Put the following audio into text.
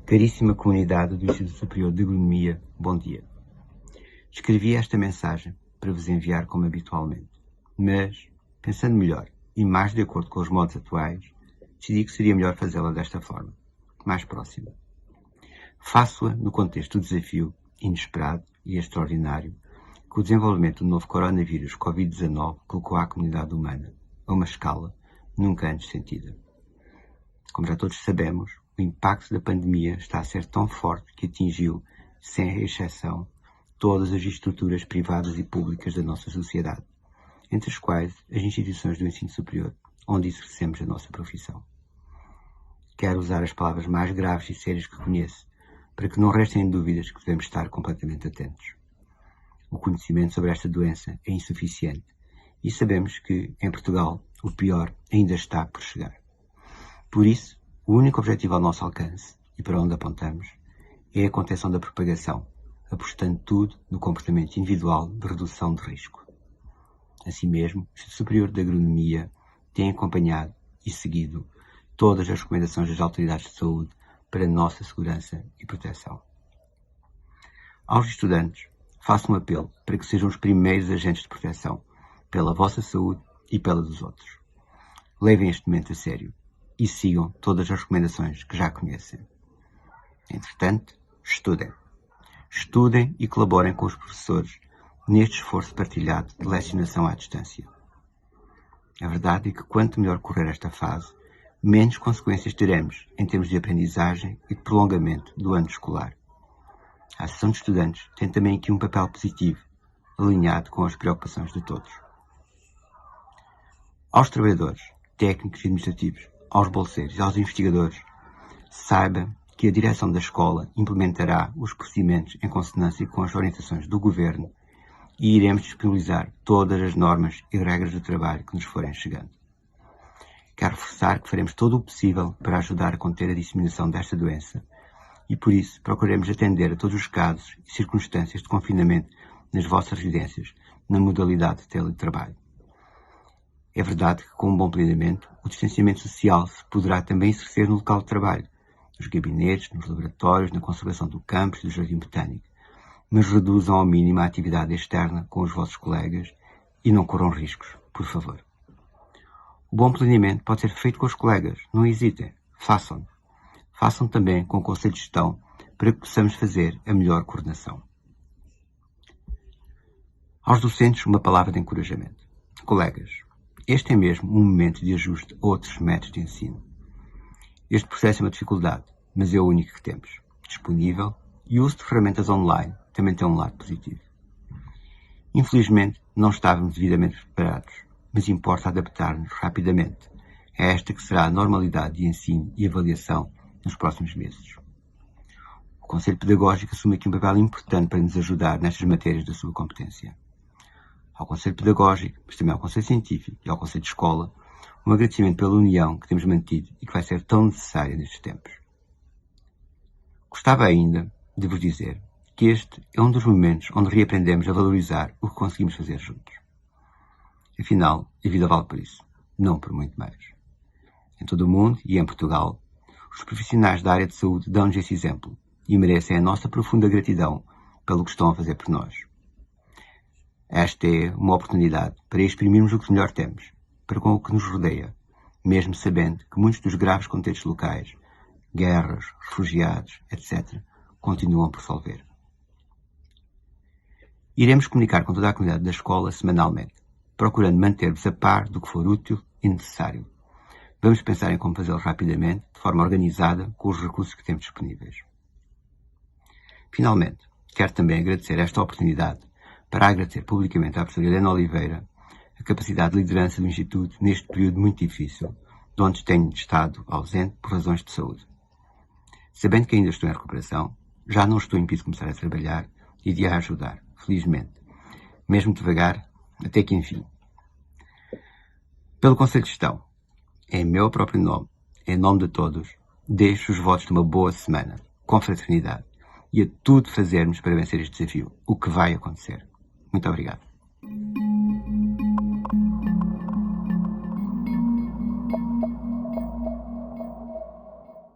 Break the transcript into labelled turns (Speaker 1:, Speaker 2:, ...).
Speaker 1: Caríssima comunidade do Instituto Superior de Agronomia, bom dia. Escrevi esta mensagem para vos enviar como habitualmente, mas, pensando melhor e mais de acordo com os modos atuais, decidi que seria melhor fazê-la desta forma, mais próxima. Faço-a no contexto do desafio inesperado e extraordinário que o desenvolvimento do novo coronavírus Covid-19 colocou à comunidade humana, a uma escala nunca antes sentida. Como já todos sabemos, o impacto da pandemia está a ser tão forte que atingiu, sem exceção, todas as estruturas privadas e públicas da nossa sociedade, entre as quais as instituições do ensino superior, onde exercemos a nossa profissão. Quero usar as palavras mais graves e sérias que conheço, para que não restem dúvidas que devemos estar completamente atentos. O conhecimento sobre esta doença é insuficiente e sabemos que, em Portugal, o pior ainda está por chegar. Por isso, o único objetivo ao nosso alcance, e para onde apontamos, é a contenção da propagação, apostando tudo no comportamento individual de redução de risco. Assim mesmo, o Instituto Superior de Agronomia tem acompanhado e seguido todas as recomendações das autoridades de saúde para a nossa segurança e proteção. Aos estudantes, faço um apelo para que sejam os primeiros agentes de proteção pela vossa saúde e pela dos outros. Levem este momento a sério e sigam todas as recomendações que já conhecem. Entretanto, estudem. Estudem e colaborem com os professores neste esforço partilhado de lecionação à distância. A verdade é que quanto melhor correr esta fase, menos consequências teremos em termos de aprendizagem e de prolongamento do ano escolar. A Associação de Estudantes tem também aqui um papel positivo, alinhado com as preocupações de todos. Aos trabalhadores, técnicos e administrativos, aos bolseiros e aos investigadores, saiba que a direção da escola implementará os procedimentos em consonância com as orientações do Governo e iremos disponibilizar todas as normas e regras de trabalho que nos forem chegando. Quero reforçar que faremos todo o possível para ajudar a conter a disseminação desta doença e, por isso, procuraremos atender a todos os casos e circunstâncias de confinamento nas vossas residências, na modalidade de teletrabalho. É verdade que, com um bom planeamento, o distanciamento social se poderá também exercer no local de trabalho, nos gabinetes, nos laboratórios, na conservação do campus e do jardim botânico, mas reduzam ao mínimo a atividade externa com os vossos colegas e não corram riscos, por favor. O bom planeamento pode ser feito com os colegas, não hesitem, façam. Façam também com o Conselho de Gestão para que possamos fazer a melhor coordenação. Aos docentes, uma palavra de encorajamento. Colegas, este é mesmo um momento de ajuste a outros métodos de ensino. Este processo é uma dificuldade, mas é o único que temos, disponível, e o uso de ferramentas online também tem um lado positivo. Infelizmente, não estávamos devidamente preparados, mas importa adaptar-nos rapidamente a esta que será a normalidade de ensino e avaliação nos próximos meses. O Conselho Pedagógico assume aqui um papel importante para nos ajudar nestas matérias da sua competência. Ao Conselho Pedagógico, mas também ao Conselho Científico e ao Conselho de Escola, um agradecimento pela união que temos mantido e que vai ser tão necessária nestes tempos. Gostava ainda de vos dizer que este é um dos momentos onde reaprendemos a valorizar o que conseguimos fazer juntos. Afinal, a vida vale por isso, não por muito mais. Em todo o mundo e em Portugal, os profissionais da área de saúde dão-nos esse exemplo e merecem a nossa profunda gratidão pelo que estão a fazer por nós. Esta é uma oportunidade para exprimirmos o que melhor temos, para com o que nos rodeia, mesmo sabendo que muitos dos graves contextos locais, guerras, refugiados, etc., continuam por solver. Iremos comunicar com toda a comunidade da escola semanalmente, procurando manter-vos a par do que for útil e necessário. Vamos pensar em como fazê-lo rapidamente, de forma organizada, com os recursos que temos disponíveis. Finalmente, quero também agradecer esta oportunidade para agradecer publicamente à professora Helena Oliveira a capacidade de liderança do Instituto neste período muito difícil, de onde tenho estado ausente por razões de saúde. Sabendo que ainda estou em recuperação, já não estou impedido de começar a trabalhar e de a ajudar, felizmente. Mesmo devagar, até que enfim. Pelo Conselho de Gestão, em meu próprio nome, em nome de todos, deixo os votos de uma boa semana, com fraternidade, e a tudo fazermos para vencer este desafio, o que vai acontecer. Muito obrigado.